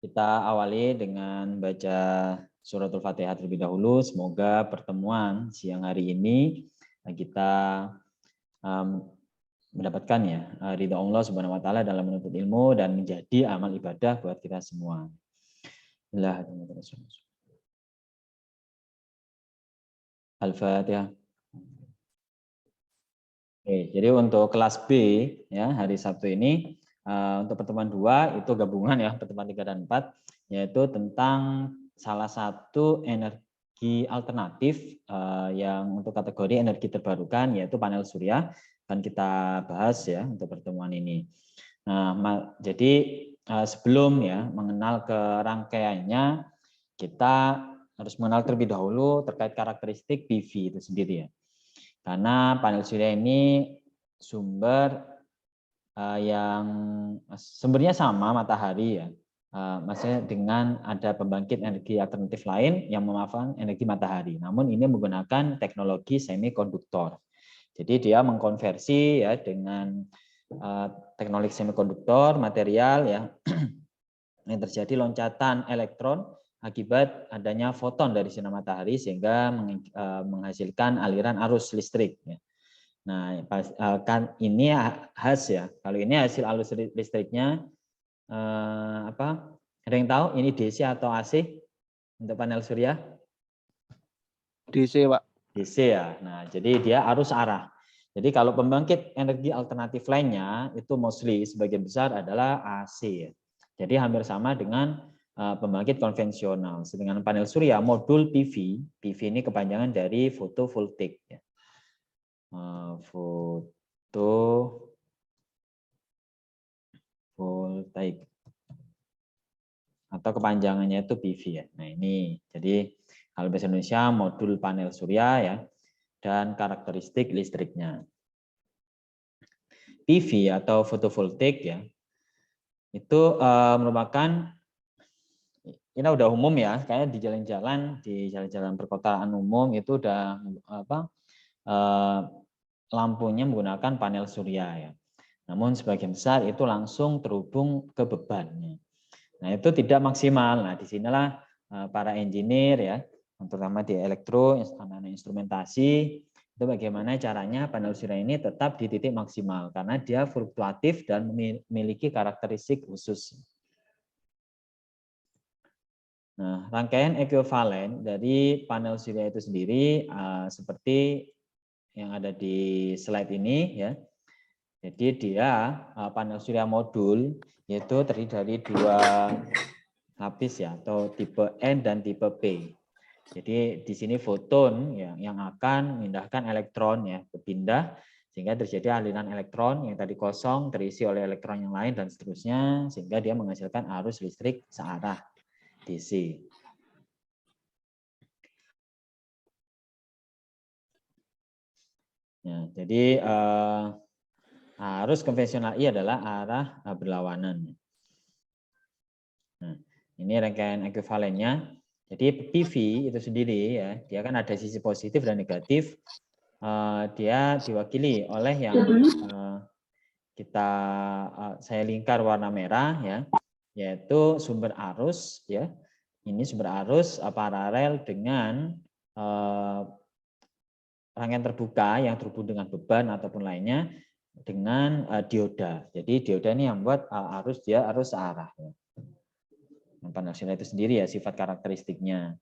Kita awali dengan baca suratul Fatihah terlebih dahulu. Semoga pertemuan siang hari ini kita mendapatkan ya ridha Allah Subhanahu wa taala dalam menuntut ilmu dan menjadi amal ibadah buat kita semua. Al-Fatihah. Oke, jadi untuk kelas B ya hari Sabtu ini untuk pertemuan 2 itu gabungan ya pertemuan 3 dan 4 yaitu tentang salah satu energi alternatif yang untuk kategori energi terbarukan yaitu panel surya akan kita bahas ya untuk pertemuan ini. Nah, jadi sebelum ya mengenal kerangkaiannya kita harus mengenal terlebih dahulu terkait karakteristik PV itu sendiri ya. Karena panel surya ini sumbernya sama matahari ya, maksudnya dengan ada pembangkit energi alternatif lain yang memanfaatkan energi matahari. Namun ini menggunakan teknologi semikonduktor. Jadi dia mengkonversi ya dengan teknologi semikonduktor material ya yang terjadi loncatan elektron akibat adanya foton dari sinar matahari sehingga menghasilkan aliran arus listrik. Nah, kan ini khas ya. Kalau ini hasil arus listriknya apa? Ada yang tahu ini DC atau AC untuk panel surya? DC, Pak. DC ya. Nah, jadi dia arus arah. Jadi kalau pembangkit energi alternatif lainnya itu mostly sebagian besar adalah AC ya. Jadi hampir sama dengan pembangkit konvensional. Sedangkan panel surya modul PV, PV ini kepanjangan dari fotovoltaik ya. Fotovoltaik atau kepanjangannya itu PV ya. Nah ini jadi kalau bahasa Indonesia modul panel surya ya dan karakteristik listriknya. PV atau fotovoltaik ya itu merupakan ini udah umum ya, kayak di jalan-jalan perkotaan umum itu udah lampunya menggunakan panel surya ya. Namun sebagian besar itu langsung terhubung ke bebannya. Nah itu tidak maksimal. Nah disinilah para engineer ya, terutama di elektro, anak-anak instrumentasi, itu bagaimana caranya panel surya ini tetap di titik maksimal karena dia fluktuatif dan memiliki karakteristik khusus. Nah, rangkaian ekuivalen dari panel surya itu sendiri seperti yang ada di slide ini ya. Jadi dia panel surya modul yaitu terdiri dari 2 lapis ya atau tipe N dan tipe P. Jadi di sini foton yang akan memindahkan elektron ya berpindah sehingga terjadi aliran elektron yang tadi kosong terisi oleh elektron yang lain dan seterusnya sehingga dia menghasilkan arus listrik searah DC. Ya, jadi arus konvensional I adalah arah berlawanan. Nah, ini rangkaian ekuivalennya. Jadi PV itu sendiri ya, dia kan ada sisi positif dan negatif. Dia diwakili oleh yang saya lingkar warna merah ya, yaitu sumber arus ya. Ini sumber arus paralel dengan rangkaian terbuka yang terhubung dengan beban ataupun lainnya dengan dioda. Jadi dioda ini yang membuat arus searah. Ya. Panel surya itu sendiri ya sifat karakteristiknya.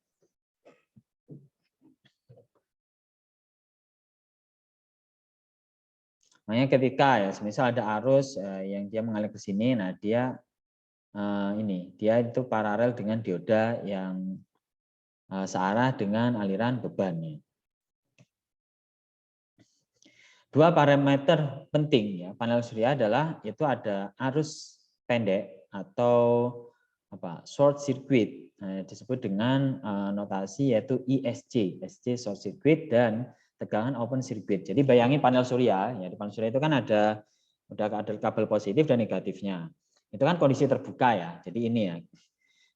Makanya ketika ya, misal ada arus yang dia mengalir ke sini, nah dia itu paralel dengan dioda yang searah dengan aliran bebannya. 2 parameter penting ya panel surya adalah itu ada arus pendek atau short circuit disebut dengan notasi yaitu ISC, short circuit dan tegangan open circuit. Jadi bayangin panel surya ya di panel surya itu kan ada kabel positif dan negatifnya. Itu kan kondisi terbuka ya. Jadi ini ya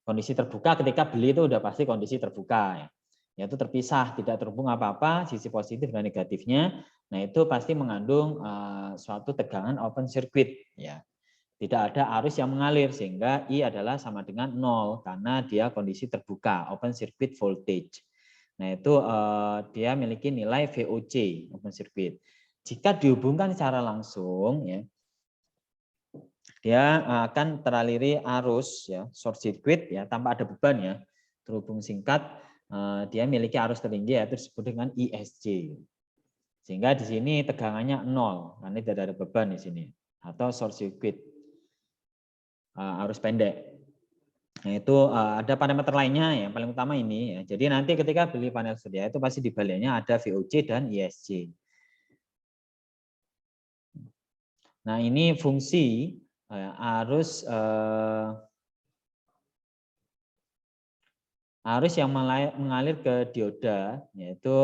kondisi terbuka ketika beli itu udah pasti kondisi terbuka ya. Yaitu terpisah, tidak terhubung apa-apa, sisi positif dan negatifnya. Nah, itu pasti mengandung suatu tegangan open circuit ya. Tidak ada arus yang mengalir, sehingga I adalah sama dengan 0 karena dia kondisi terbuka, open circuit voltage. Nah, itu dia memiliki nilai VOC, open circuit. Jika dihubungkan secara langsung, ya, dia akan teraliri arus, ya, short circuit, ya, tanpa ada beban, ya, terhubung singkat. Dia memiliki arus tertinggi, yaitu disebut dengan ISC. Sehingga di sini tegangannya 0 karena tidak ada beban di sini, atau short circuit, arus pendek. Nah, itu ada parameter lainnya, yang paling utama ini, ya. Jadi nanti ketika beli panel surya itu pasti di baliknya ada VOC dan ISC. Nah, ini fungsi arus yang mengalir ke dioda, yaitu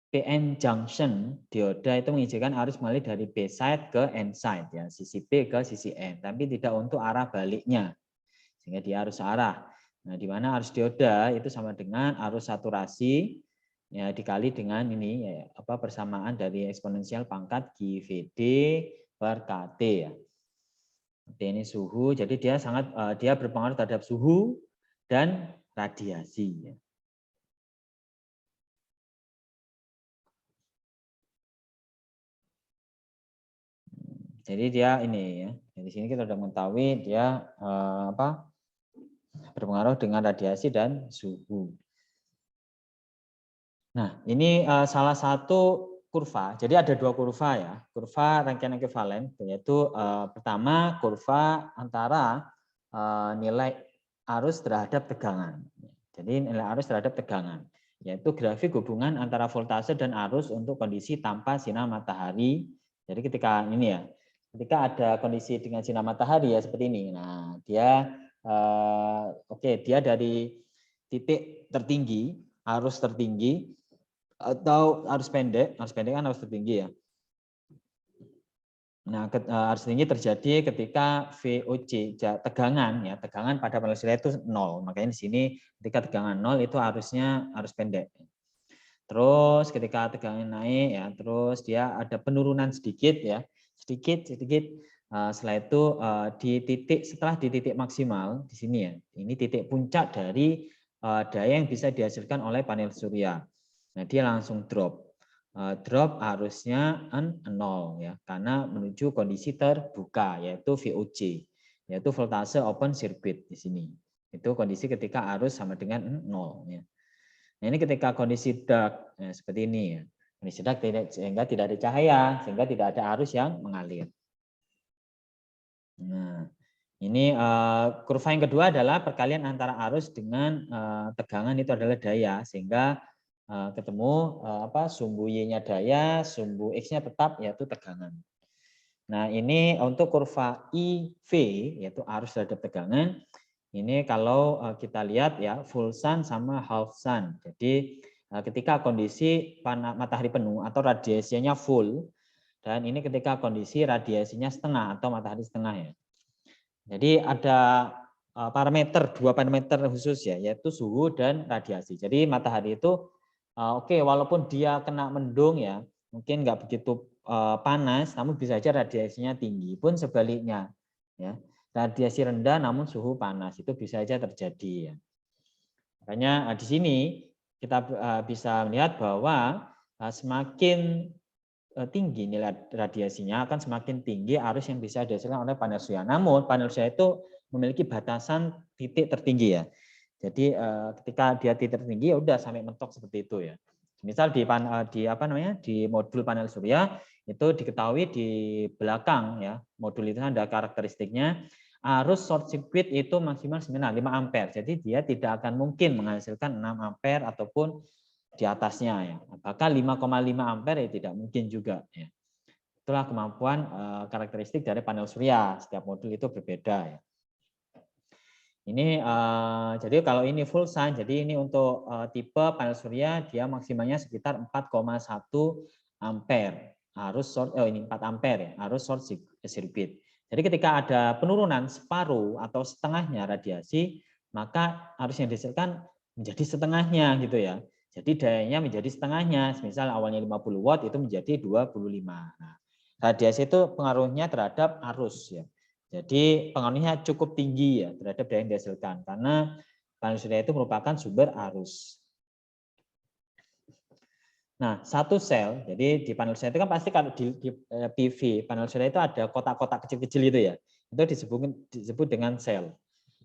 PN junction. Dioda itu mengizinkan arus mengalir dari B side ke N side, ya, sisi B ke sisi N, tapi tidak untuk arah baliknya, sehingga dia harus arah. Nah, di mana arus dioda itu sama dengan arus saturasi, ya, dikali dengan ini, ya, persamaan dari eksponensial pangkat GVD per KT, ya. T ini suhu, jadi dia berpengaruh terhadap suhu dan radiasi, ya. Jadi dia ini, ya. Di sini kita sudah mengetahui dia berpengaruh dengan radiasi dan suhu. Nah, ini salah satu kurva. Jadi ada dua kurva, ya. Kurva rangkaian ekuivalen, yaitu pertama kurva antara nilai arus terhadap tegangan. Jadi nilai arus terhadap tegangan, yaitu grafik hubungan antara voltase dan arus untuk kondisi tanpa sinar matahari. Jadi ketika ini, ya, ketika ada kondisi dengan sinar matahari, ya, seperti ini. Nah, dia dia dari titik tertinggi, arus tertinggi, atau arus pendek kan arus tertinggi, ya. Nah, arus tinggi terjadi ketika VOC, tegangan, ya, tegangan pada panel surya itu 0. Makanya di sini ketika tegangan 0 itu arusnya arus pendek. Terus ketika tegangan naik, ya, terus dia ada penurunan sedikit, ya, sedikit. Setelah itu setelah di titik maksimal di sini, ya, ini titik puncak dari daya yang bisa dihasilkan oleh panel surya. Nah, dia langsung drop arusnya 0, ya, karena menuju kondisi terbuka, yaitu VOC, yaitu voltase open circuit di sini. Itu kondisi ketika arus sama dengan 0, ya. Nah, ini ketika kondisi dark, ya, seperti ini, ya. Kondisi dark sehingga tidak ada cahaya, sehingga tidak ada arus yang mengalir. Nah, ini kurva yang kedua adalah perkalian antara arus dengan tegangan, itu adalah daya, sehingga ketemu sumbu Y-nya daya, sumbu X-nya tetap, yaitu tegangan. Nah, ini untuk kurva IV, yaitu arus terhadap tegangan. Ini kalau kita lihat, ya, full sun sama half sun. Jadi ketika kondisi matahari penuh atau radiasinya full, dan ini ketika kondisi radiasinya setengah atau matahari setengah, ya. Jadi ada dua parameter khusus, ya, yaitu suhu dan radiasi. Jadi matahari itu walaupun dia kena mendung, ya, mungkin nggak begitu panas, namun bisa saja radiasinya tinggi. Pun sebaliknya, ya, radiasi rendah namun suhu panas, itu bisa saja terjadi, ya. Makanya di sini kita bisa melihat bahwa semakin tinggi nilai radiasinya, akan semakin tinggi arus yang bisa dihasilkan oleh panel surya. Namun panel surya itu memiliki batasan titik tertinggi, ya. Jadi ketika dia titik tertinggi, ya udah sampai mentok seperti itu, ya. Misal di modul panel surya itu diketahui di belakang, ya, modul itu ada karakteristiknya arus short circuit itu maksimal 5 ampere. Jadi dia tidak akan mungkin menghasilkan 6 ampere ataupun di atasnya, ya. Apakah 5,5 ampere, ya, tidak mungkin juga, ya. Itulah kemampuan karakteristik dari panel surya. Setiap modul itu berbeda, ya. Ini jadi kalau ini full sun, jadi ini untuk tipe panel surya dia maksimalnya sekitar 4,1 ampere arus ini 4 ampere, ya, arus short circuit. Jadi ketika ada penurunan separuh atau setengahnya radiasi, maka arus yang dihasilkan menjadi setengahnya, gitu, ya. Jadi dayanya menjadi setengahnya. Misal awalnya 50 watt itu menjadi 25. Nah, radiasi itu pengaruhnya terhadap arus, ya. Jadi pengaruhnya cukup tinggi ya terhadap daya yang dihasilkan karena panel surya itu merupakan sumber arus. Nah, satu sel, jadi di panel surya itu kan pasti kalau di PV panel surya itu ada kotak-kotak kecil-kecil itu ya, itu disebut dengan sel.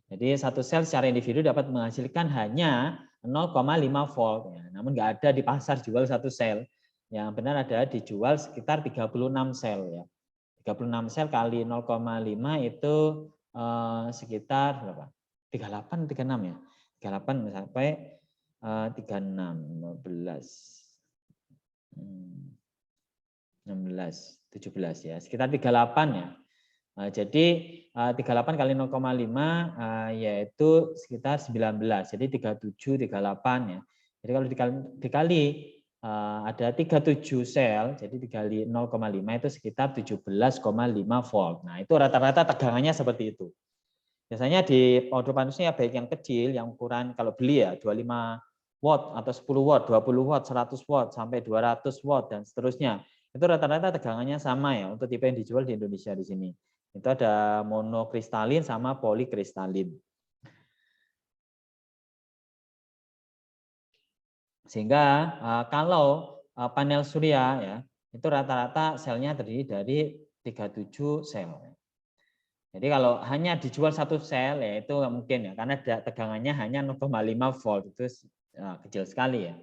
Jadi satu sel secara individu dapat menghasilkan hanya 0,5 volt, ya. Namun nggak ada di pasar jual satu sel. Yang benar ada dijual sekitar 36 sel ya. 36 sel kali 0,5 itu sekitar berapa? 38 36 ya. 38 sampai 36 15 16 17 ya. Sekitar 38 ya. Jadi 38 kali 0,5 yaitu sekitar 19. Jadi 37 38 ya. Jadi kalau dikali ada 37 sel, jadi dikali 0,5 itu sekitar 17,5 volt. Nah, itu rata-rata tegangannya seperti itu. Biasanya di outdoor panusnya baik yang kecil, yang ukuran kalau beli ya 25 watt atau 10 watt, 20 watt, 100 watt sampai 200 watt dan seterusnya. Itu rata-rata tegangannya sama ya untuk tipe yang dijual di Indonesia di sini. Itu ada monokristalin sama polikristalin. Sehingga kalau panel surya ya itu rata-rata selnya terdiri dari 37 sel. Jadi kalau hanya dijual satu sel ya itu nggak mungkin ya karena tegangannya hanya 0,5 volt itu kecil sekali ya.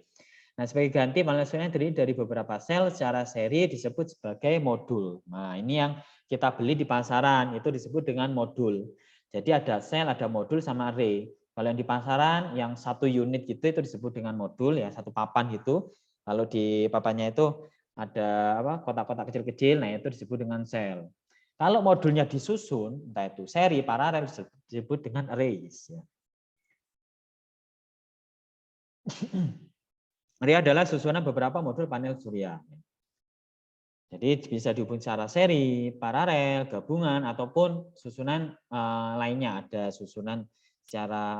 Nah, sebagai ganti panel surya terdiri dari beberapa sel secara seri disebut sebagai modul. Nah, ini yang kita beli di pasaran itu disebut dengan modul. Jadi ada sel, ada modul sama array. Kalau yang di pasaran yang satu unit gitu itu disebut dengan modul ya, satu papan gitu. Kalau di papannya itu ada kotak-kotak kecil-kecil, nah itu disebut dengan sel. Kalau modulnya disusun, entah itu seri, paralel disebut dengan arrays. Array adalah susunan beberapa modul panel surya. Jadi bisa dihubung secara seri, paralel, gabungan, ataupun susunan lainnya. Ada susunan secara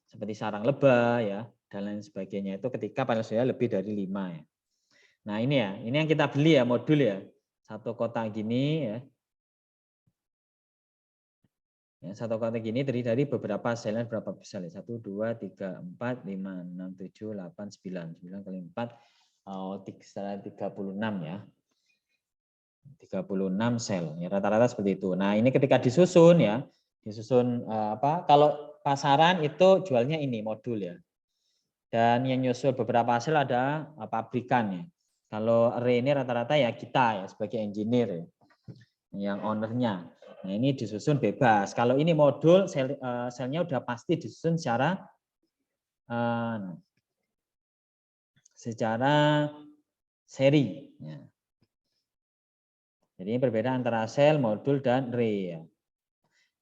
seperti sarang lebah ya dan lain sebagainya. Itu ketika panel surya lebih dari 5 ya. Nah ini ya, ini yang kita beli ya modul ya. Satu kotak gini ya. Satu kotak gini terdiri dari beberapa selnya berapa sel? 1, 2, 3, 4, 5, 6, 7, 8, 9. 9 kali 4, 36 ya. 36 sel. Ya, rata-rata seperti itu. Nah ini ketika disusun ya, disusun kalau pasaran itu jualnya ini modul ya. Dan yang nyusul beberapa sel ada pabrikan ya. Kalau array ini rata-rata ya kita ya sebagai engineer ya, yang ownernya. Nah ini disusun bebas. Kalau ini modul selnya udah pasti disusun secara seri. Ya. Jadi ini berbeda antara sel, modul, dan array. Ya.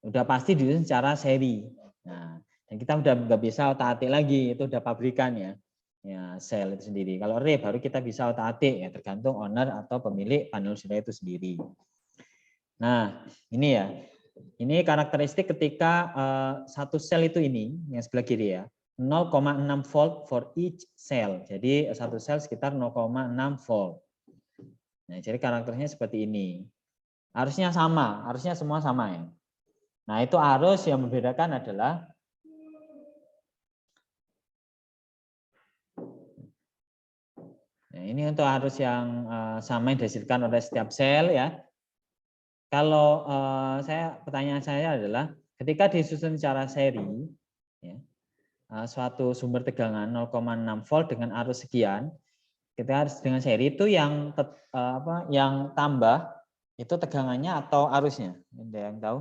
Udah pasti disusun secara seri. Nah, dan kita udah nggak bisa otak-atik lagi, itu udah pabrikan ya. Ya, sel itu sendiri. Kalau array baru kita bisa otak-atik ya, tergantung owner atau pemilik panel surya itu sendiri. Nah, ini ya. Ini karakteristik ketika satu sel itu ini, yang sebelah kiri ya, 0,6 volt for each cell. Jadi satu sel sekitar 0,6 volt. Nah, jadi karakternya seperti ini. Harusnya sama, harusnya semua sama ya. Nah, itu arus yang membedakan adalah ini untuk arus yang sama yang dihasilkan oleh setiap sel ya. Kalau pertanyaan saya adalah ketika disusun secara seri ya, suatu sumber tegangan 0,6 volt dengan arus sekian, kita harus dengan seri itu yang yang tambah itu tegangannya atau arusnya? Ada yang tahu?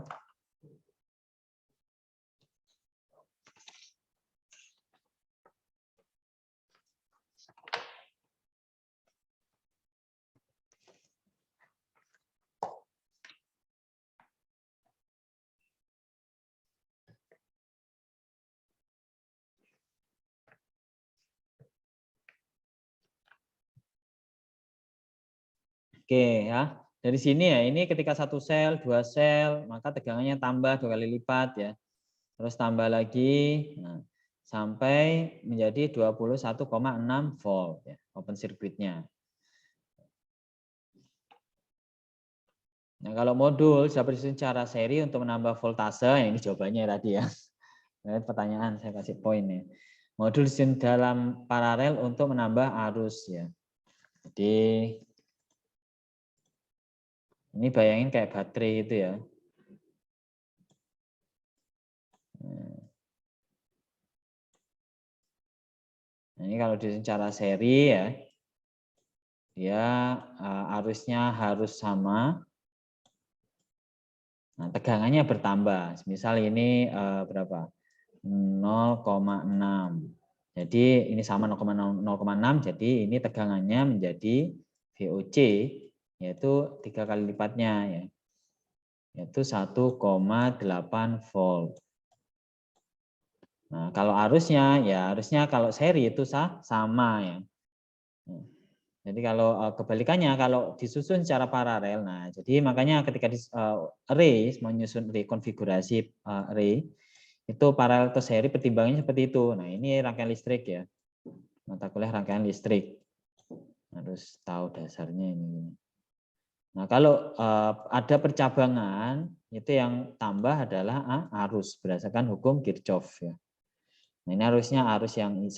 Oke ya, dari sini ya ini ketika satu sel, dua sel, maka tegangannya tambah 2 kali lipat ya. Terus tambah lagi sampai menjadi 21,6 volt ya, open circuitnya. Nah, kalau modul dapat disusun secara seri untuk menambah voltase, yang ini jawabannya tadi ya. Nah, pertanyaan saya kasih poin ya. Modul disusun dalam paralel untuk menambah arus ya. Jadi ini bayangin kayak baterai itu ya. Nah, ini kalau disusun secara seri ya, dia arusnya harus sama. Nah, tegangannya bertambah. Misal ini berapa? 0,6. Jadi ini sama 0,6, jadi ini tegangannya menjadi VOC, yaitu 3 kali lipatnya ya. Yaitu 1,8 volt. Nah, kalau arusnya ya harusnya kalau seri itu sama ya. Jadi kalau kebalikannya kalau disusun secara paralel, nah jadi makanya ketika array menyusun rekonfigurasi array itu paralel ke seri pertimbangannya seperti itu. Nah ini rangkaian listrik ya, mata kuliah rangkaian listrik harus tahu dasarnya ini. Nah kalau ada percabangan itu yang tambah adalah arus berdasarkan hukum Kirchhoff ya. Nah, ini arusnya arus yang 1,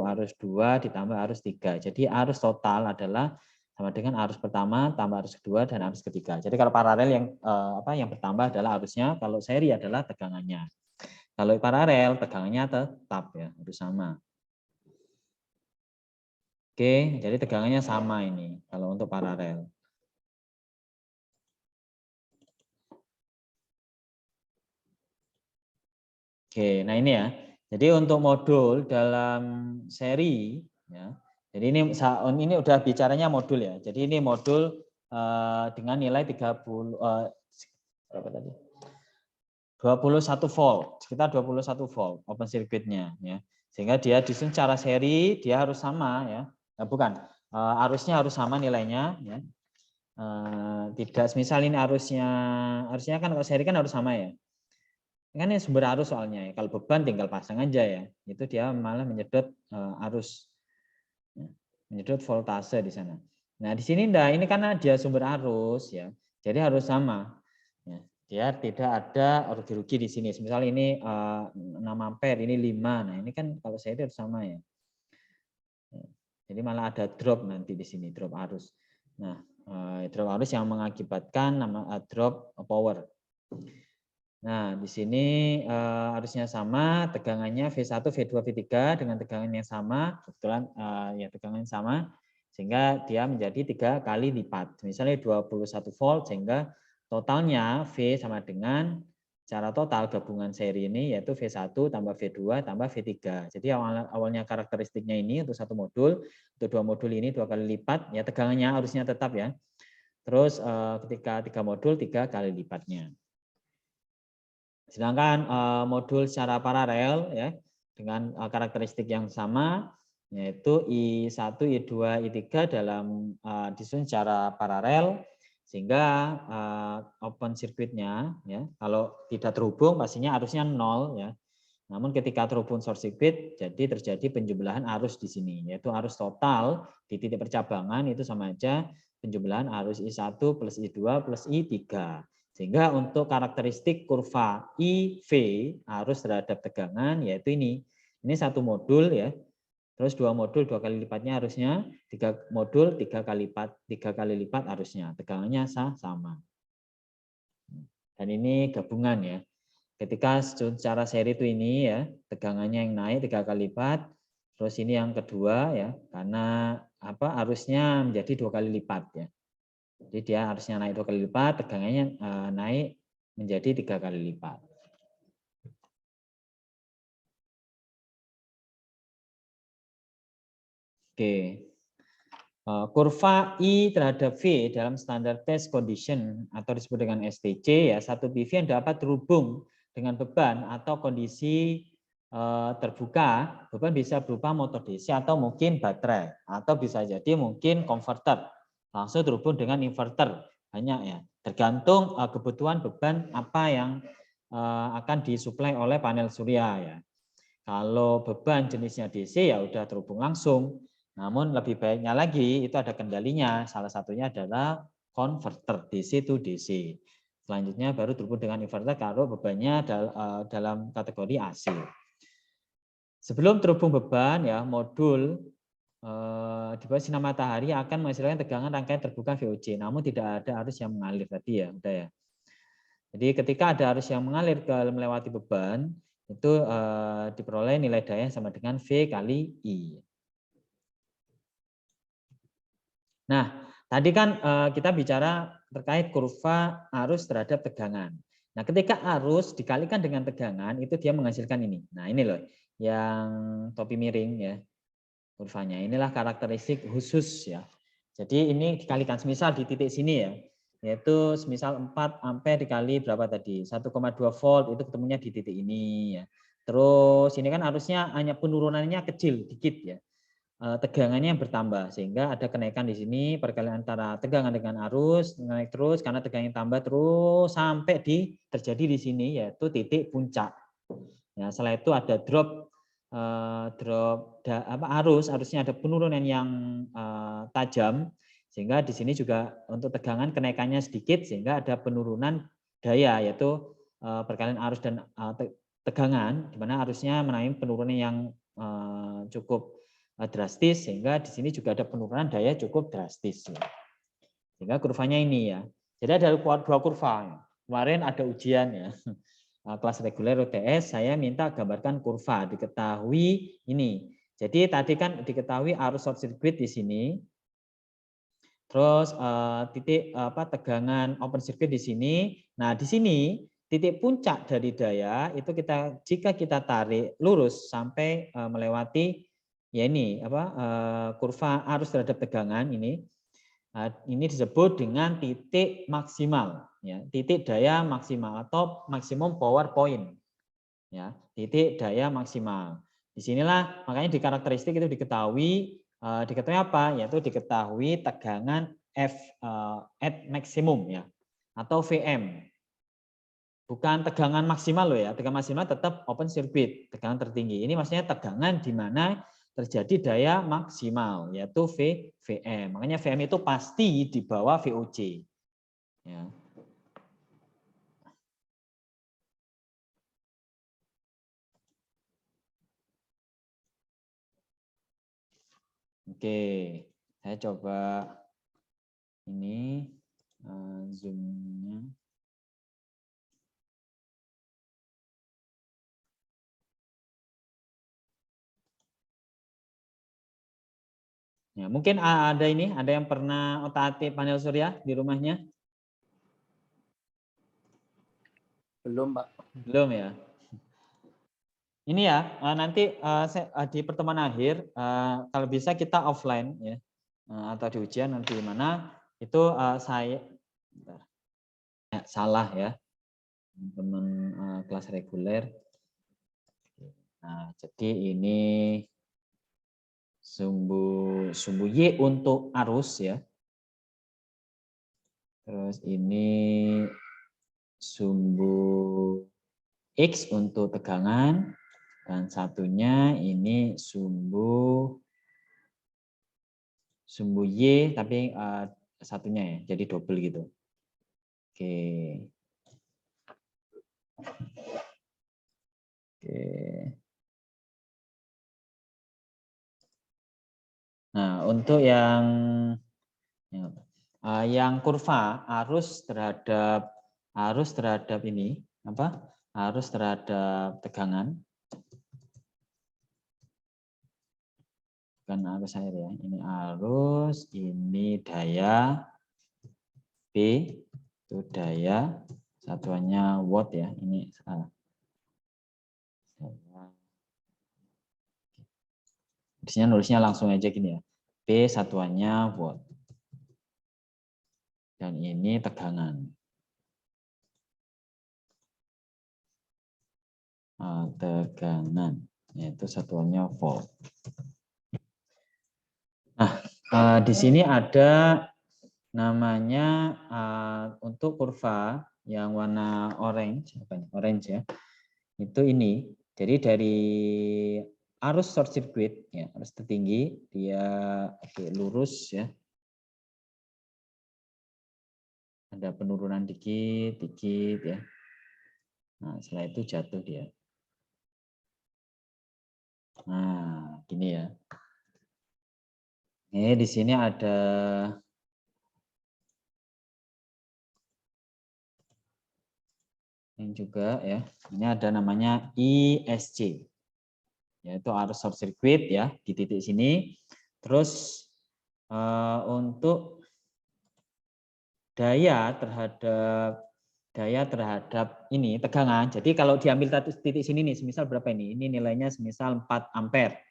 arus 2 ditambah arus 3. Jadi arus total adalah sama dengan arus pertama tambah arus kedua dan arus ketiga. Jadi kalau paralel yang bertambah adalah arusnya, kalau seri adalah tegangannya. Kalau paralel tegangannya tetap ya, harus sama. Oke, jadi tegangannya sama ini kalau untuk paralel. Oke, nah ini ya. Jadi untuk modul dalam seri ya. Jadi ini udah bicaranya modul ya. Jadi ini modul dengan nilai 30 berapa tadi? 21 volt, sekitar 21 volt open circuitnya ya. Sehingga dia disusun secara seri dia harus sama ya. Nah, bukan, arusnya harus sama nilainya ya. Tidak misal ini arusnya kan kalau seri kan harus sama ya. Kan ini sumber arus soalnya ya. Kalau beban tinggal pasang aja ya. Itu dia malah menyedot arus. Ya. Menyedot voltase di sana. Nah, di sini enggak, ini karena dia sumber arus ya. Jadi harus sama. Ya. Dia tidak ada rugi-rugi di sini. Misal ini 6 ampere, ini 5. Nah, ini kan kalau saya harus sama ya. Jadi malah ada drop nanti di sini, drop arus. Nah, drop arus yang mengakibatkan drop power. Nah, di sini harusnya sama, tegangannya V1, V2, V3 dengan tegangan yang sama, kebetulan ya tegangan sama, sehingga dia menjadi 3 kali lipat. Misalnya 21 volt, sehingga totalnya V sama dengan secara total gabungan seri ini yaitu V1 tambah V2 tambah V3. Jadi awalnya karakteristiknya ini untuk satu modul, untuk 2 modul ini 2 kali lipat, ya tegangannya harusnya tetap ya. Terus ketika 3 modul 3 kali lipatnya. Sedangkan modul secara paralel ya dengan karakteristik yang sama yaitu I1, I2, I3 dalam disusun secara paralel sehingga open circuitnya ya kalau tidak terhubung pastinya arusnya 0 ya. Namun ketika terhubung short circuit jadi terjadi penjumlahan arus di sini yaitu arus total di titik percabangan itu sama aja penjumlahan arus I1 plus I2 plus I3. Sehingga untuk karakteristik kurva IV arus terhadap tegangan yaitu ini. Ini satu modul ya. Terus 2 modul 2 kali lipatnya arusnya, 3 modul 3 kali lipat arusnya. Tegangannya sama. Dan ini gabungan ya. Ketika secara seri itu ini ya, tegangannya yang naik 3 kali lipat. Terus ini yang kedua ya, karena arusnya menjadi 2 kali lipat ya. Jadi dia harusnya naik 2 kali lipat, tegangannya naik menjadi 3 kali lipat. Oke. Kurva I terhadap V dalam standar test condition atau disebut dengan STC ya, satu PV yang dapat terhubung dengan beban atau kondisi terbuka, beban bisa berupa motor DC atau mungkin baterai atau bisa jadi mungkin konverter langsung terhubung dengan inverter, banyak ya, tergantung kebutuhan beban apa yang akan disuplai oleh panel surya ya. Kalau beban jenisnya DC ya udah terhubung langsung. Namun lebih baiknya lagi itu ada kendalinya. Salah satunya adalah converter DC to DC. Selanjutnya baru terhubung dengan inverter kalau bebannya dalam kategori AC. Sebelum terhubung beban, ya modul di bawah sinar matahari akan menghasilkan tegangan rangkaian terbuka VOC, namun tidak ada arus yang mengalir tadi ya, udah ya. Jadi ketika ada arus yang mengalir melewati beban, itu diperoleh nilai daya sama dengan V kali I. Nah, tadi kan kita bicara terkait kurva arus terhadap tegangan. Nah, ketika arus dikalikan dengan tegangan, itu dia menghasilkan ini. Nah, ini loh, yang topi miring ya, kurvanya. Inilah karakteristik khusus ya. Jadi ini dikalikan semisal di titik sini ya, yaitu semisal 4 ampere dikali berapa tadi? 1,2 volt itu ketemunya di titik ini ya. Terus ini kan arusnya hanya penurunannya kecil dikit ya. Tegangannya bertambah sehingga ada kenaikan di sini perkalian antara tegangan dengan arus naik terus karena tegangan tambah terus sampai terjadi di sini yaitu titik puncak. Ya, setelah itu ada arusnya ada penurunan yang tajam sehingga di sini juga untuk tegangan kenaikannya sedikit sehingga ada penurunan daya yaitu perkalian arus dan tegangan di mana arusnya menaik penurunan yang cukup drastis sehingga di sini juga ada penurunan daya cukup drastis. Sehingga kurvanya ini ya. Jadi ada dua kurva. Kemarin ada ujian ya. Kelas reguler UTS saya minta gambarkan kurva diketahui ini. Jadi tadi kan diketahui arus short circuit di sini. Terus titik tegangan open circuit di sini. Nah, di sini titik puncak dari daya itu jika kita tarik lurus sampai melewati ya ini kurva arus terhadap tegangan ini disebut dengan titik maksimal ya, titik daya maksimal atau maksimum power point ya, titik daya maksimal. Disinilah makanya di karakteristik itu diketahui apa, yaitu diketahui tegangan F at maksimum ya atau VM. Bukan tegangan maksimal loh ya, tegangan maksimal tetap open circuit, tegangan tertinggi. Ini maksudnya tegangan di mana terjadi daya maksimal, yaitu VM. Makanya VM itu pasti di bawah VOC. Ya. Oke, saya coba ini zoom-nya. Ya, mungkin ada yang pernah otak-atik panel surya di rumahnya? Belum, Pak. Belum ya. Ini ya, nanti di pertemuan akhir kalau bisa kita offline ya, atau di ujian nanti mana itu saya salah ya, teman kelas reguler. Nah, jadi ini sumbu Y untuk arus ya. Terus ini sumbu X untuk tegangan dan satunya ini sumbu Y tapi satunya ya, jadi double gitu. Oke. Oke. Nah, untuk yang kurva arus terhadap ini apa? Arus terhadap tegangan. Bukan arus air ya. Ini arus, ini daya P itu daya, satuannya watt ya. Ini biasanya nulisnya langsung aja gini ya. P satuannya watt. Dan ini tegangan. Tegangan, yaitu satuannya volt. Nah, di sini ada namanya untuk kurva yang warna orange, orange ya. Itu ini. Jadi dari arus short circuit ya, arus tertinggi dia lurus ya. Ada penurunan dikit ya. Nah, setelah itu jatuh dia. Nah, gini ya. Ini di sini ada yang juga ya. Ini ada namanya ISC. Yaitu arus short circuit ya di titik sini. Terus untuk daya terhadap ini tegangan. Jadi kalau diambil titik sini nih, semisal berapa ini? Ini nilainya semisal 4 ampere.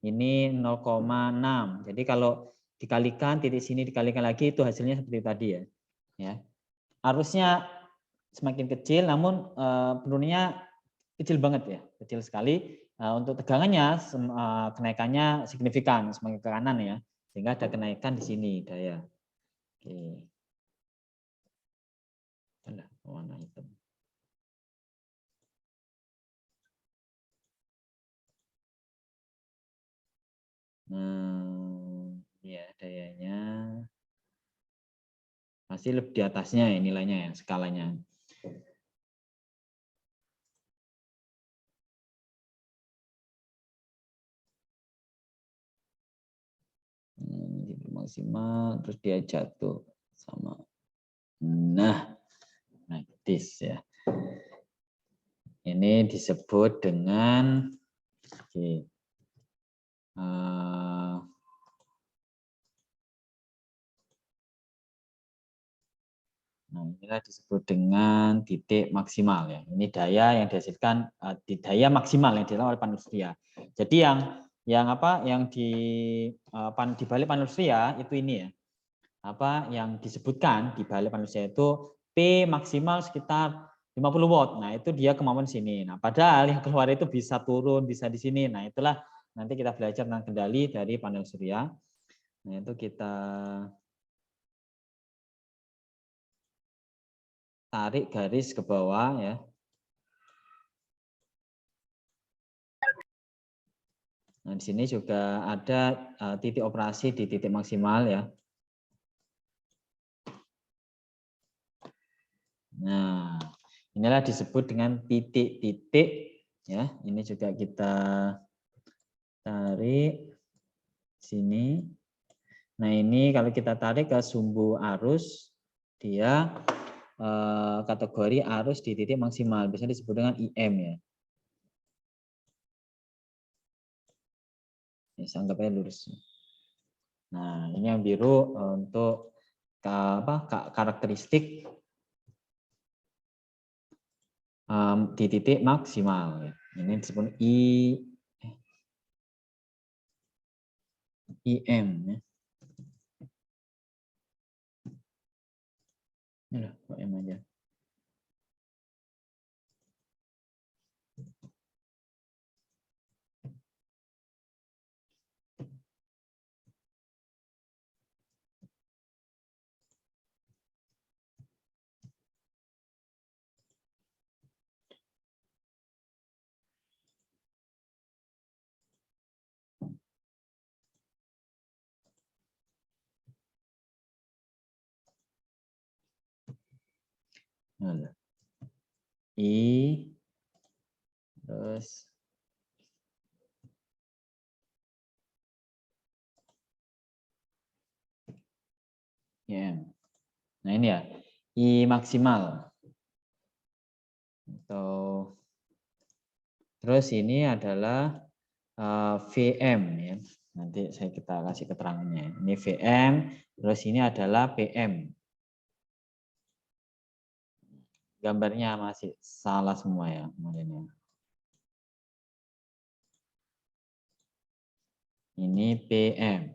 Ini 0,6. Jadi kalau dikalikan titik sini dikalikan lagi itu hasilnya seperti tadi ya. Ya. Arusnya semakin kecil namun penurunannya kecil banget ya, kecil sekali. Untuk tegangannya kenaikannya signifikan semakin ke kanan ya. Sehingga ada kenaikan di sini daya. Oke. Warna hitam. Nah, ya dayanya pasti lebih di atasnya ya nilainya ya, skalanya. Ini maksimal, terus dia jatuh sama. Nah, magnetis ya. Ini disebut dengan nah, inilah disebut dengan titik maksimal ya. Ini daya yang dihasilkan daya maksimal yang dilakukan oleh panel surya. Jadi yang di balik panel surya itu ini ya. Yang disebutkan di balik panel surya itu P maksimal sekitar 50 watt. Nah, itu dia kemampuan sini. Nah, padahal yang keluar itu bisa turun, bisa di sini. Nah, itulah nanti kita belajar tentang kendali dari panel surya. Nah, itu kita tarik garis ke bawah ya. Nah, di sini juga ada titik operasi di titik maksimal ya. Nah, inilah disebut dengan titik-titik ya. Ini juga kita tarik sini. Nah, ini kalau kita tarik ke sumbu arus, dia kategori arus di titik maksimal, biasanya disebut dengan IM ya. Ini anggap aja lurus. Nah, ini yang biru untuk karakteristik di titik maksimal. Ini disebut IM. Ya. Ini lah, M aja. Nah, I terus IM. Nah, ini ya, I maksimal. Atau terus ini adalah VM ya. Nanti kita kasih keterangannya. Ini VM, terus ini adalah PM. Gambarnya masih salah semua ya kemarin. Ini PM.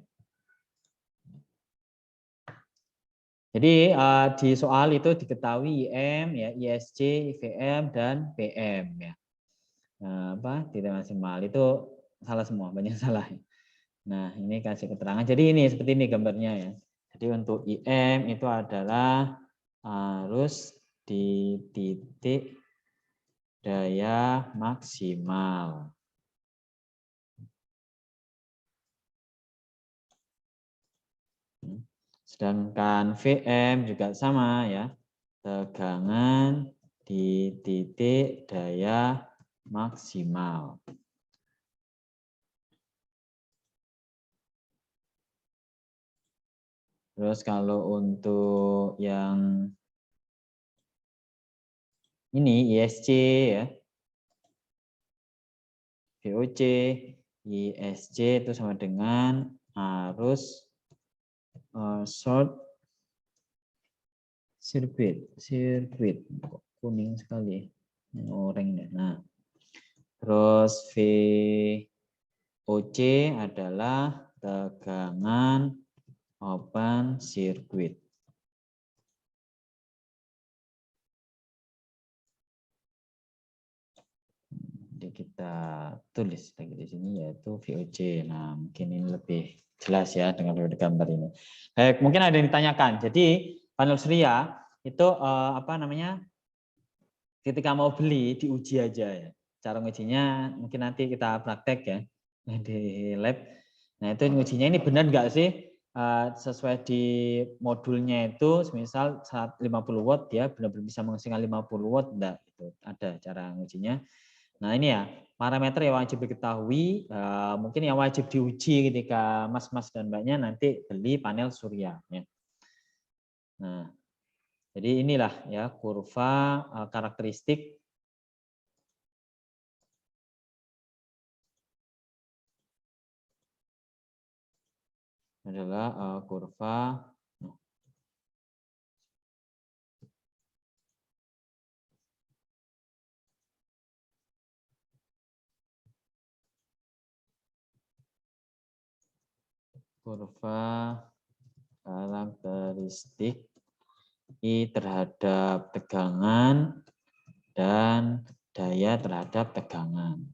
Jadi di soal itu diketahui IM, ya, ISC, IVM, dan PM ya. Titik maksimal itu salah semua, banyak salah. Nah, ini kasih keterangan. Jadi ini seperti ini gambarnya ya. Jadi untuk IM itu adalah arus di titik daya maksimal. Sedangkan VM juga sama ya, tegangan di titik daya maksimal. Terus kalau untuk yang ini ISC ya, VOC, ISC itu sama dengan arus short circuit, kuning sekali, oranye. Nah, terus VOC adalah tegangan open circuit. Jadi kita tulis lagi di sini yaitu VOC. Nah, mungkin ini lebih jelas ya dengan gambar ini. Baik, mungkin ada yang ditanyakan. Jadi panel surya itu apa namanya? Ketika mau beli diuji aja ya. Cara ngujinya mungkin nanti kita praktek ya di lab. Nah, itu ngujinya ini benar nggak sih sesuai di modulnya itu misal 50 watt dia benar-benar bisa menghasilkan 50 watt enggak itu ada cara ngujinya. Nah, ini ya parameter yang wajib diketahui, mungkin yang wajib diuji ketika mas-mas dan mbaknya nanti beli panel surya ya. Nah, jadi inilah ya kurva karakteristik adalah kurva karakteristik I terhadap tegangan dan daya terhadap tegangan.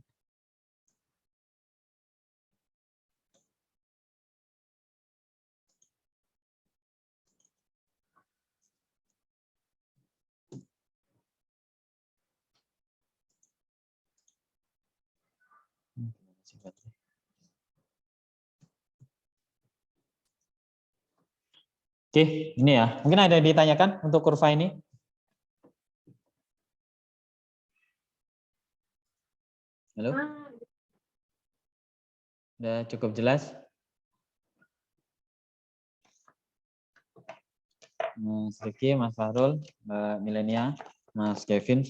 Oke, ini ya. Mungkin ada yang ditanyakan untuk kurva ini? Halo? Sudah cukup jelas? Mas Riki, Mas Fahrul, Mbak Milenia, Mas Kevin.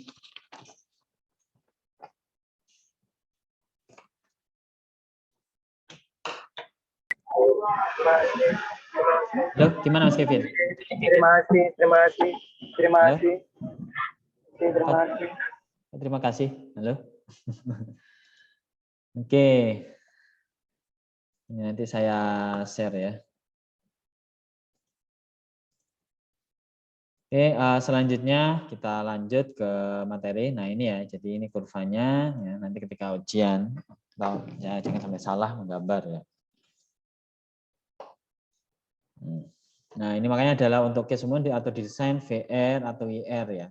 Halo, gimana Mas Kevin? Terima kasih. Terima kasih. Halo. Oke. Ini nanti saya share ya. Oke, selanjutnya kita lanjut ke materi. Nah, ini ya. Jadi ini kurvanya ya, nanti ketika ujian ya jangan sampai salah menggambar ya. Nah, ini makanya adalah untuk case umum atau desain VR atau IR ya.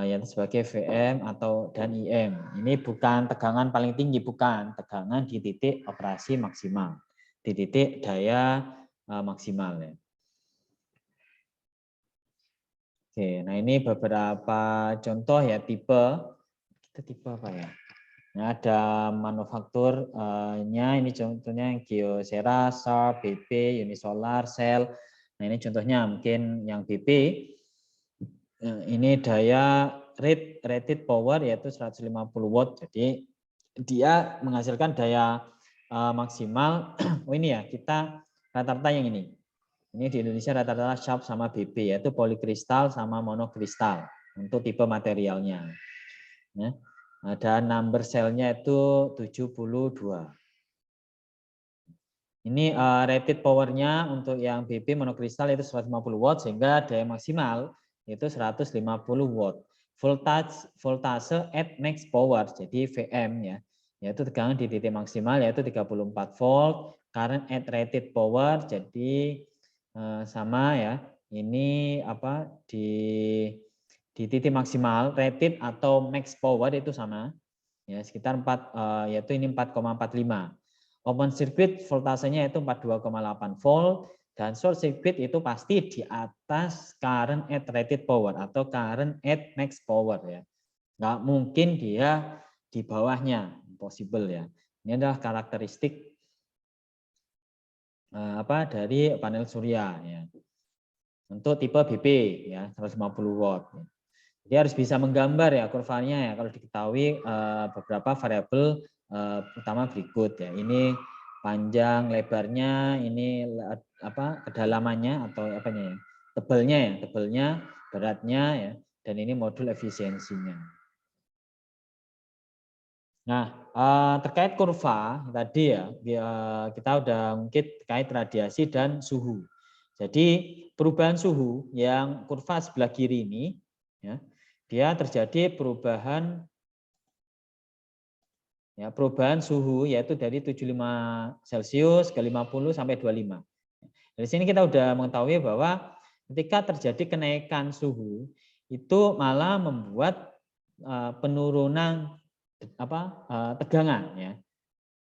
Yang sebagai VM atau dan IM. Ini bukan tegangan paling tinggi, bukan tegangan di titik operasi maksimal, di titik daya maksimal ya. Oke, nah ini beberapa contoh ya tipe. Kita tipe apa ya? Nah, ada manufakturnya, ini contohnya Kyocera, Sharp, BP, Unisolar, Shell. Nah, ini contohnya mungkin yang BP. Ini daya rated power yaitu 150 watt. Jadi dia menghasilkan daya maksimal. Oh ini ya, kita rata-rata yang ini. Ini di Indonesia rata-rata Sharp sama BP yaitu polikristal sama monokristal untuk tipe materialnya. Ya. Dan number cell-nya itu 72. Ini rated power-nya untuk yang BP monokristal itu 150 watt sehingga daya maksimal itu 150 watt. Voltase at max power, jadi VM ya, yaitu tegangan di titik maksimal yaitu 34 volt. Current at rated power, jadi sama ya. Ini apa di titik maksimal rated atau max power itu sama ya sekitar 4 yaitu ini 4,45. Open circuit voltasenya itu 42,8 volt, Dan short circuit itu pasti di atas current at rated power atau current at max power ya. Nggak mungkin dia di bawahnya, impossible ya. Ini adalah karakteristik dari panel surya ya. Untuk tipe BP ya 150 watt. Jadi harus bisa menggambar ya kurvanya ya. Kalau diketahui beberapa variabel utama berikut ya. Ini panjang lebarnya, ini kedalamannya atau apanya ya, tebalnya, beratnya ya, dan ini modul efisiensinya. Nah, terkait kurva tadi ya, kita udah mungkin terkait radiasi dan suhu. Jadi perubahan suhu yang kurva sebelah kiri ini ya, dia terjadi perubahan suhu yaitu dari 75 Celcius ke 50 sampai 25. Dari sini kita sudah mengetahui bahwa ketika terjadi kenaikan suhu itu malah membuat penurunan tegangan ya.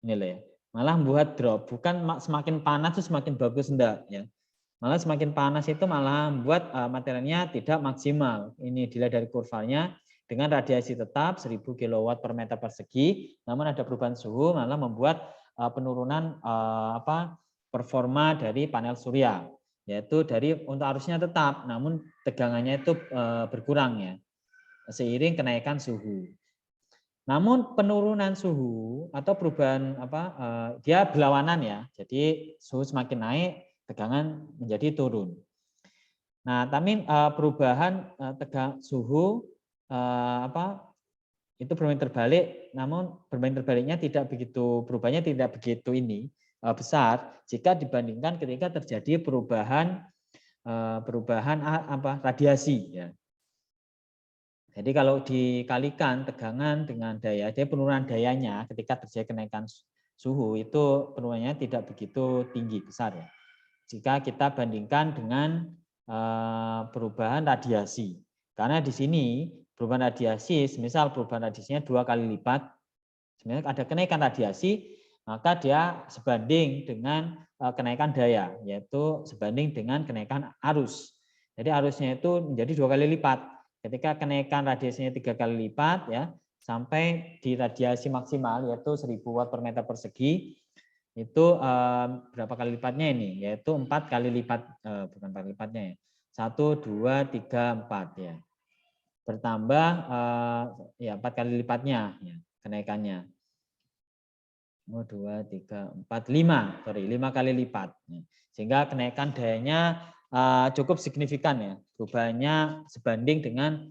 Ini loh ya. Malah membuat drop, bukan semakin panas itu semakin bagus enggak ya. Malah semakin panas itu malah membuat materialnya tidak maksimal. Ini dilihat dari kurvanya. Dengan radiasi tetap 1000 kW per meter persegi, namun ada perubahan suhu malah membuat penurunan performa dari panel surya, yaitu dari untuk arusnya tetap, namun tegangannya itu berkurang ya, seiring kenaikan suhu. Namun penurunan suhu atau perubahan dia berlawanan ya, jadi suhu semakin naik, tegangan menjadi turun. Nah, tapi perubahan tegangan suhu itu berbanding terbalik, namun berbanding terbaliknya perubahannya tidak begitu besar jika dibandingkan ketika terjadi perubahan radiasi ya. Jadi kalau dikalikan tegangan dengan daya, jadi penurunan dayanya ketika terjadi kenaikan suhu itu penurunannya tidak begitu tinggi besar ya. Jika kita bandingkan dengan perubahan radiasi, karena di sini perubahan radiasi, misal perubahan radiasinya 2 kali lipat, sebenarnya ada kenaikan radiasi, maka dia sebanding dengan kenaikan daya, yaitu sebanding dengan kenaikan arus. Jadi arusnya itu menjadi 2 kali lipat. Ketika kenaikan radiasinya 3 kali lipat, ya sampai di radiasi maksimal, yaitu 1000 watt per meter persegi, itu berapa kali lipatnya ini? Yaitu 4 kali lipat, bukan 4 kali lipatnya ya. 1, 2, 3, 4 ya. Bertambah 4 kali lipatnya ya, kenaikannya. 2, 3, 4, 5, 5 kali lipat. Sehingga kenaikan dayanya cukup signifikan ya, perubahannya sebanding dengan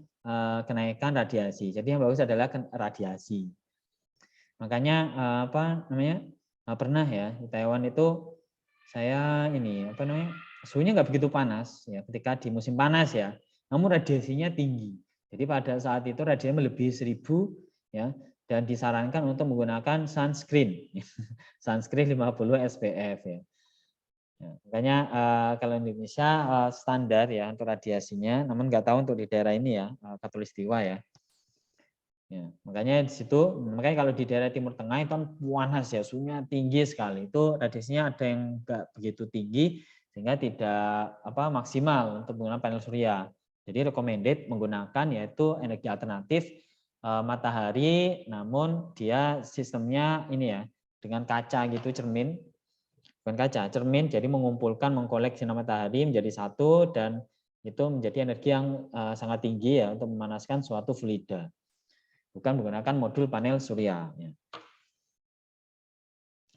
kenaikan radiasi. Jadi yang bagus adalah radiasi. Makanya pernah ya di Taiwan itu saya suhunya nggak begitu panas ya ketika di musim panas ya, namun radiasinya tinggi. Jadi pada saat itu radiasinya melebihi 1000 ya, dan disarankan untuk menggunakan sunscreen, sunscreen 50 SPF ya. Makanya kalau Indonesia standar ya untuk radiasinya, namun nggak tahu untuk di daerah ini ya, Khatulistiwa ya. Ya, makanya di situ, makanya kalau di daerah Timur Tengah itu panas ya, suhunya tinggi sekali. Itu radiasinya ada yang enggak begitu tinggi sehingga tidak maksimal untuk menggunakan panel surya. Jadi recommended menggunakan yaitu energi alternatif matahari, namun dia sistemnya ini ya dengan kaca gitu, cermin, bukan kaca, cermin. Jadi mengumpulkan, mengkolek sinar matahari menjadi satu dan itu menjadi energi yang sangat tinggi ya untuk memanaskan suatu fluida. Bukan menggunakan modul panel surya.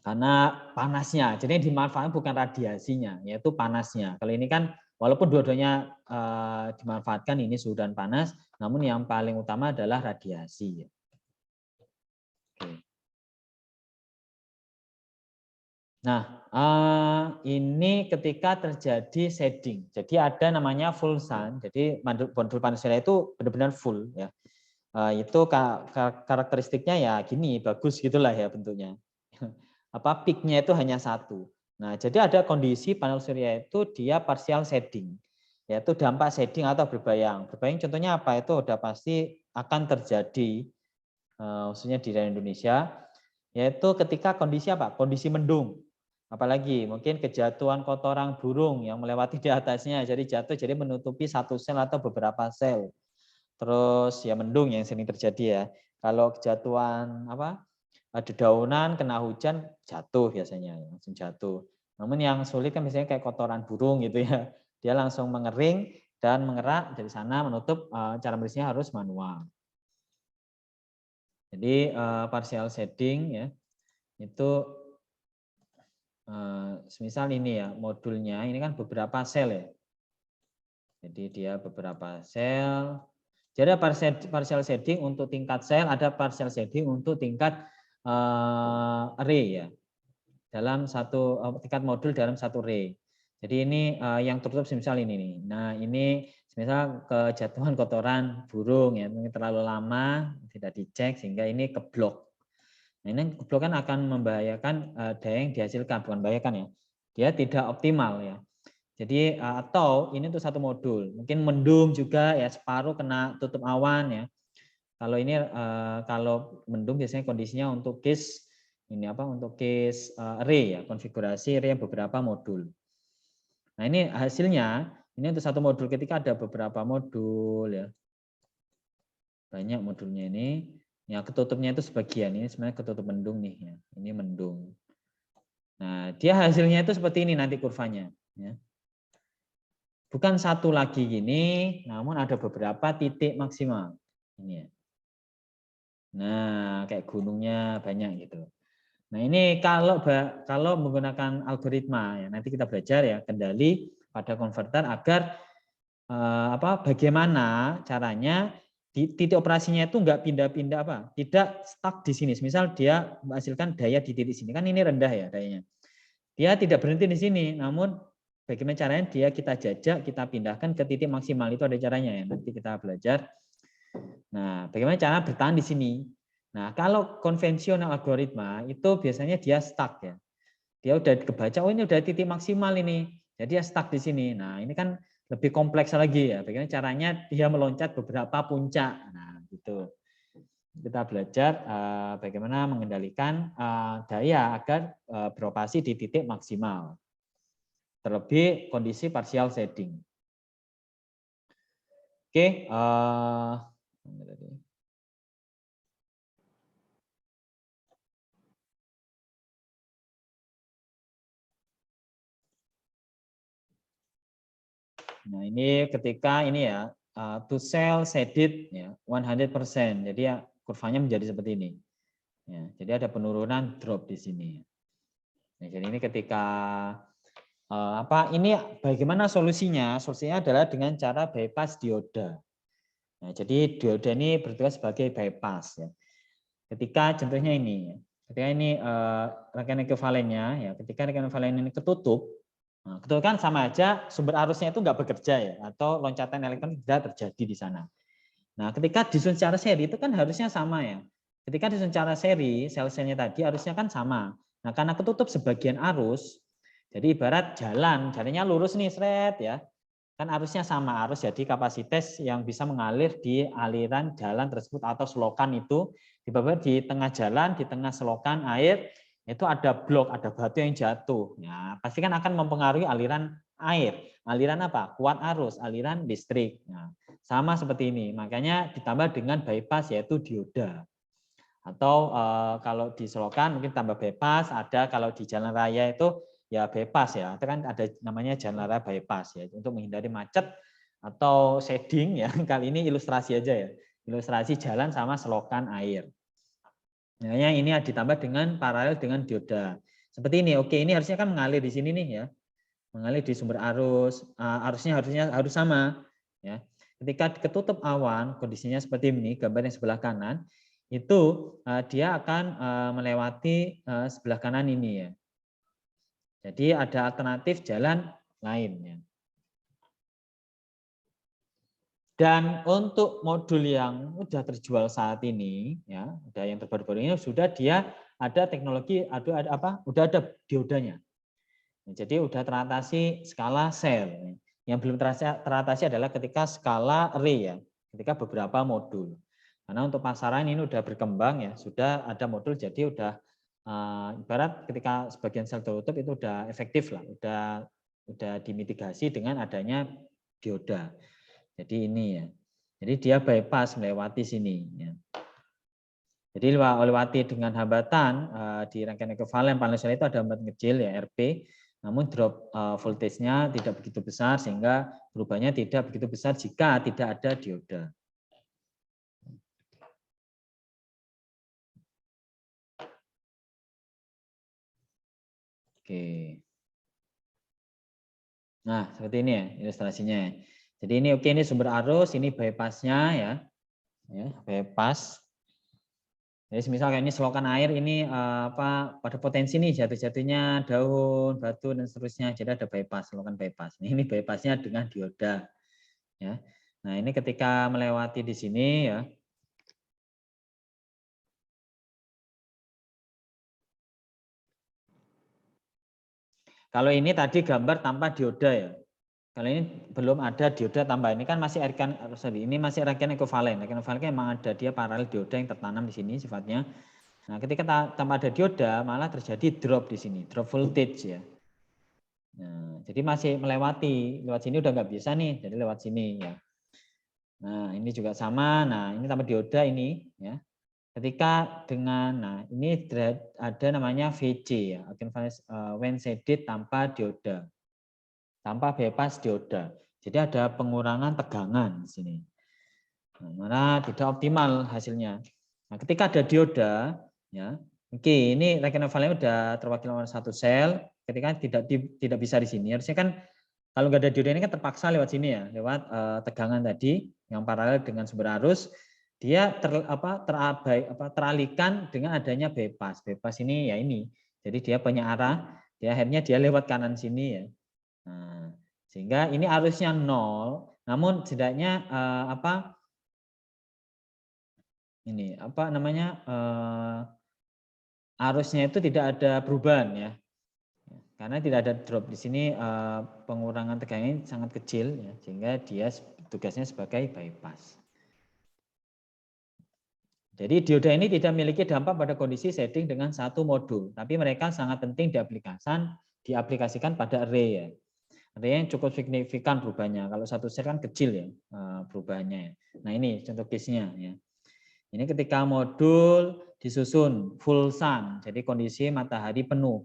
Karena panasnya, jadi yang dimanfaatkan bukan radiasinya, yaitu panasnya. Kalau ini kan walaupun dua-duanya dimanfaatkan, ini suhu dan panas, namun yang paling utama adalah radiasi. Oke. Nah, ini ketika terjadi shading. Jadi ada namanya full sun, jadi modul panel surya itu benar-benar full ya. Itu karakteristiknya ya gini, bagus gitulah ya bentuknya. Peaknya itu hanya satu. Nah, jadi ada kondisi panel surya itu dia partial shading, yaitu dampak shading atau berbayang. Berbayang contohnya apa? Itu udah pasti akan terjadi, khususnya di daerah Indonesia, yaitu ketika kondisi apa? Kondisi mendung. Apalagi mungkin kejatuhan kotoran burung yang melewati di atasnya, jadi jatuh jadi menutupi satu sel atau beberapa sel. Terus ya mendung yang sering terjadi ya. Kalau kejatuhan apa dedaunan kena hujan jatuh biasanya langsung jatuh. Namun yang sulit kan biasanya kayak kotoran burung gitu ya. Dia langsung mengering dan mengerak dari sana menutup, cara bersihnya harus manual. Jadi partial shading ya itu semisal ini ya modulnya ini kan beberapa sel ya. Jadi dia beberapa sel. Jadi ada partial shading untuk tingkat sel, ada partial shading untuk tingkat array ya. Dalam satu tingkat modul dalam satu array. Jadi ini yang tertutup misal ini nih. Nah, ini misal kejatuhan kotoran burung ya, mungkin terlalu lama tidak dicek sehingga ini keblok. Nah, ini keblok kan akan membahayakan daya yang dihasilkan, bukan membahayakan ya. Dia tidak optimal ya. Jadi atau ini untuk satu modul, mungkin mendung juga ya separuh kena tutup awan ya. Kalau ini kalau mendung biasanya kondisinya untuk case ini apa untuk case array ya, konfigurasi array yang beberapa modul. Nah, ini hasilnya ini untuk satu modul ketika ada beberapa modul ya. Banyak modulnya ini. Ya, ketutupnya itu sebagian ini sebenarnya ketutup mendung nih ya. Ini mendung. Nah, dia hasilnya itu seperti ini nanti kurvanya ya. Bukan satu lagi gini, namun ada beberapa titik maksimal. Ini ya. Nah, kayak gunungnya banyak gitu. Nah, ini kalau menggunakan algoritma ya, nanti kita belajar ya kendali pada konverter agar bagaimana caranya di titik operasinya itu enggak pindah-pindah tidak stuck di sini. Misal dia menghasilkan daya di titik sini kan ini rendah ya dayanya. Dia tidak berhenti di sini, namun bagaimana caranya dia kita jajak, kita pindahkan ke titik maksimal itu ada caranya ya. Nanti kita belajar. Nah, bagaimana cara bertahan di sini? Nah, kalau konvensional algoritma itu biasanya dia stuck ya. Dia udah kebaca, oh ini udah titik maksimal ini. Jadi dia stuck di sini. Nah, ini kan lebih kompleks lagi ya. Bagaimana caranya dia meloncat beberapa puncak. Nah, gitu. Kita belajar bagaimana mengendalikan daya agar beroperasi di titik maksimal. Terlebih kondisi partial shading. Oke, nah, ini ketika ini ya to cell shaded ya 100%. Jadi ya kurvanya menjadi seperti ini. Ya, jadi ada penurunan drop di sini. Nah, jadi ini ketika ini bagaimana solusinya? Solusinya adalah dengan cara bypass dioda. Nah, jadi dioda ini bertugas sebagai bypass ya. Ketika contohnya ini, ketika ini rangkaian ekuivalennya ya, ketika rangkaian ekuivalen ini ketutup, ketutup kan sama aja sumber arusnya itu nggak bekerja ya, atau loncatan elektron tidak terjadi di sana. Nah, ketika disusun secara seri itu kan harusnya sama ya. Ketika disusun secara seri, sel-selnya tadi harusnya kan sama. Nah, karena ketutup sebagian arus, jadi ibarat jalannya lurus nih, seret ya. Kan arusnya sama, arus jadi kapasitas yang bisa mengalir di aliran jalan tersebut atau selokan itu. Di tengah jalan, di tengah selokan air, itu ada blok, ada batu yang jatuh. Nah, pasti kan akan mempengaruhi aliran air. Aliran apa? Kuat arus, aliran listrik. Nah, sama seperti ini. Makanya ditambah dengan bypass yaitu dioda. Atau kalau di selokan mungkin tambah bypass, ada kalau di jalan raya itu ya bypass ya. Itu kan ada namanya jalan raya bypass ya untuk menghindari macet atau shading ya. Kali ini ilustrasi aja ya. Ilustrasi jalan sama selokan air. Makanya ini ditambah dengan paralel dengan dioda. Seperti ini. Oke, ini harusnya kan mengalir di sini nih ya. Mengalir di sumber arus, arusnya harus sama ya. Ketika ketutup awan, kondisinya seperti ini, gambar yang sebelah kanan, itu dia akan melewati sebelah kanan ini ya. Jadi ada alternatif jalan lain ya. Dan untuk modul yang sudah terjual saat ini ya, ada yang terbaru-baru ini sudah dia ada teknologi udah ada diodanya. Jadi udah teratasi skala sel. Yang belum teratasi adalah ketika skala array ya, ketika beberapa modul. Karena untuk pasaran ini udah berkembang ya, sudah ada modul jadi udah ibarat ketika sebagian sel tertutup itu udah efektif lah, udah dimitigasi dengan adanya dioda. Jadi ini ya. Jadi dia bypass melewati sini ya. Jadi melewati dengan hambatan di rangkaian ekuivalen panel sel itu ada hambatan kecil ya RP, namun drop voltasenya tidak begitu besar sehingga perubahannya tidak begitu besar jika tidak ada dioda. Oke. Nah, seperti ini ya ilustrasinya. Jadi ini oke, ini sumber arus, ini bypassnya ya. Ya, bypass. Jadi misal kayak ini selokan air ini pada potensi nih jatuh-jatuhnya daun, batu dan seterusnya. Jadi ada bypass, selokan bypass. Ini bypassnya dengan dioda. Ya. Nah, ini ketika melewati di sini ya. Kalau ini tadi gambar tanpa dioda ya. Kalau ini belum ada dioda tambah, ini kan masih ini masih rangkaian ekuivalen. Rangkaian ekuivalen memang ada dia paralel dioda yang tertanam di sini sifatnya. Nah, ketika tanpa ada dioda malah terjadi drop di sini, drop voltage ya. Nah, jadi masih melewati, lewat sini udah nggak bisa nih, jadi lewat sini ya. Nah, ini juga sama. Nah, ini tanpa dioda ini ya. Ketika dengan, nah ini ada namanya VC ya, when shaded tanpa dioda. Tanpa bypass dioda. Jadi ada pengurangan tegangan di sini. Nah, mana tidak optimal hasilnya. Nah, ketika ada dioda, ya, oke, ini rangkaian ekuivalen udah terwakil oleh satu sel. Ketika tidak bisa di sini, harusnya kan kalau nggak ada dioda ini kan terpaksa lewat sini ya, lewat tegangan tadi yang paralel dengan sumber arus, dia teralihkan dengan adanya bypass. Bypass ini ya ini, jadi dia banyak arah, dia akhirnya dia lewat kanan sini ya. Nah, sehingga ini arusnya 0, namun setidaknya ini apa namanya arusnya itu tidak ada perubahan ya, karena tidak ada drop di sini, pengurangan tegangan sangat kecil ya, sehingga dia tugasnya sebagai bypass. Jadi dioda ini tidak memiliki dampak pada kondisi shading dengan satu modul, tapi mereka sangat penting diaplikasikan pada array ya. Array yang cukup signifikan perubahannya. Kalau satu sel kan kecil ya perubahannya. Nah ini contoh case-nya ya. Ini ketika modul disusun full sun, jadi kondisi matahari penuh.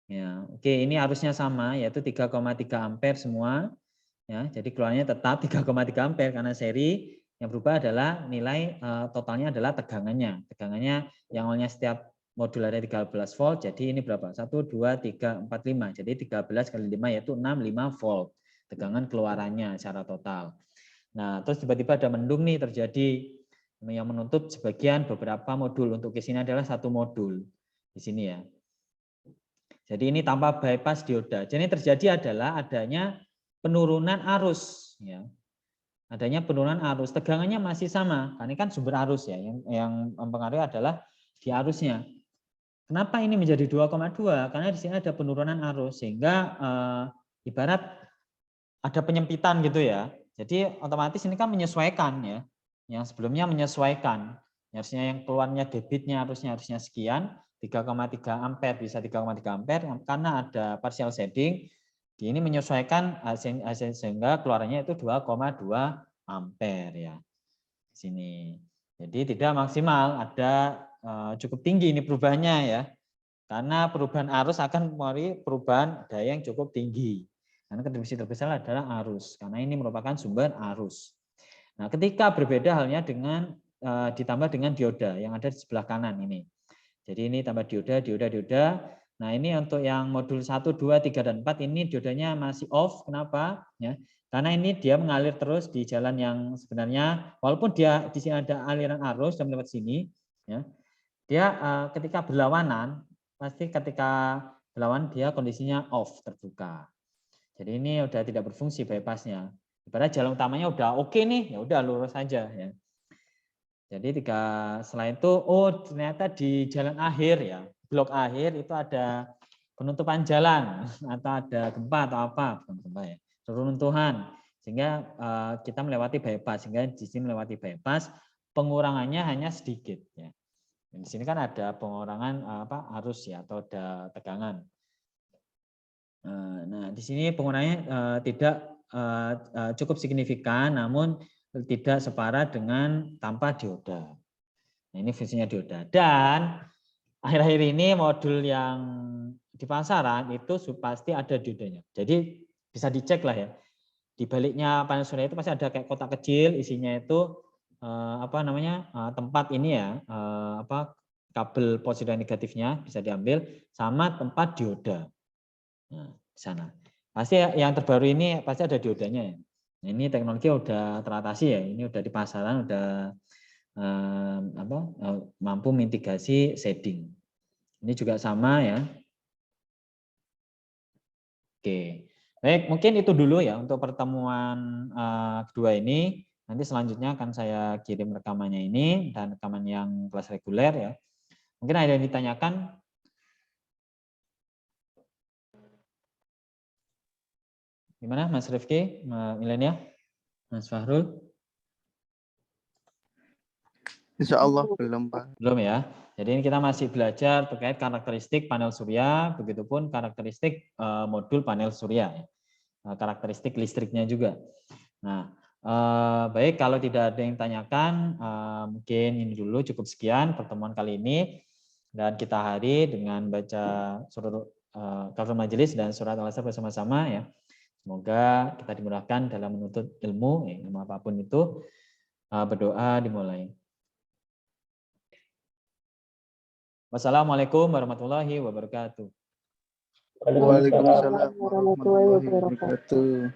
Ya, oke, ini arusnya sama yaitu 3,3 ampere semua. Ya, jadi keluarnya tetap 3,3 ampere karena seri. Yang berubah adalah nilai totalnya adalah tegangannya. Tegangannya yang awalnya setiap modul ada 13 volt, jadi ini berapa? 1, 2, 3, 4, 5. Jadi 13 kali 5 yaitu 65 volt. Tegangan keluarannya secara total. Nah, terus tiba-tiba ada mendung nih terjadi yang menutup sebagian beberapa modul. Untuk ke sini adalah satu modul di sini ya. Jadi ini tanpa bypass dioda. Jadi yang terjadi adalah adanya penurunan arus ya. Adanya penurunan arus, tegangannya masih sama, karena ini kan sumber arus ya, yang mempengaruhi adalah di arusnya. Kenapa ini menjadi 2,2? Karena di sini ada penurunan arus, sehingga ibarat ada penyempitan gitu ya. Jadi otomatis ini kan menyesuaikan ya, yang sebelumnya menyesuaikan. Harusnya yang keluarnya debitnya harusnya sekian, 3,3 ampere bisa 3,3 ampere, karena ada partial shading, ini menyesuaikan sehingga keluarannya itu 2,2 ampere ya. Sini. Jadi tidak maksimal, ada cukup tinggi ini perubahannya ya. Karena perubahan arus akan mempengaruhi perubahan daya yang cukup tinggi. Karena kontribusi terbesar adalah arus, karena ini merupakan sumber arus. Nah, ketika berbeda halnya dengan ditambah dengan dioda yang ada di sebelah kanan ini. Jadi ini tambah dioda. Nah, ini untuk yang modul 1, 2, 3, dan 4 ini diodanya masih off. Kenapa? Ya, karena ini dia mengalir terus di jalan yang sebenarnya, walaupun dia di sini ada aliran arus yang lewat sini, ya, dia ketika berlawanan, pasti ketika berlawanan dia kondisinya off, terbuka. Jadi ini udah tidak berfungsi bypassnya. Ibarat jalan utamanya udah oke nih, ya udah lurus saja ya. Jadi setelah itu, oh ternyata di jalan akhir ya, blok akhir itu ada penutupan jalan atau ada gempa atau apa, bukan gempa ya, reruntuhan, sehingga kita melewati bypass, sehingga di sini melewati bypass, pengurangannya hanya sedikit ya. Di sini kan ada pengurangan arus ya atau ada tegangan. Nah, di sini pengurangannya tidak cukup signifikan, namun tidak separah dengan tanpa dioda. Nah, ini fungsinya dioda. Dan akhir-akhir ini modul yang di pasaran itu pasti ada diodanya. Jadi bisa dicek lah ya. Di baliknya panel surya itu pasti ada kayak kotak kecil, isinya itu tempat ini ya, kabel positif dan negatifnya bisa diambil sama tempat dioda. Nah, di sana. Pasti yang terbaru ini pasti ada diodanya ya. Nah, ini teknologi udah teratasi ya, ini udah di pasaran udah mampu mitigasi shading. Ini juga sama ya. Oke. Baik, mungkin itu dulu ya untuk pertemuan kedua ini. Nanti selanjutnya akan saya kirim rekamannya ini dan rekaman yang kelas reguler ya. Mungkin ada yang ditanyakan? Gimana Mas Rifki, Milenia, Mas Fahrul? Insya Allah belum, Pak. Belum ya. Jadi ini kita masih belajar terkait karakteristik panel surya, begitupun karakteristik modul panel surya, karakteristik listriknya juga. Nah, baik kalau tidak ada yang tanyakan, mungkin ini dulu cukup sekian pertemuan kali ini dan kita akhiri dengan baca surat kafir majelis dan surat al-asr bersama-sama ya. Semoga kita dimudahkan dalam menuntut ilmu, ilmu apapun itu. Berdoa dimulai. Wassalamualaikum warahmatullahi wabarakatuh. Waalaikumsalam warahmatullahi wabarakatuh.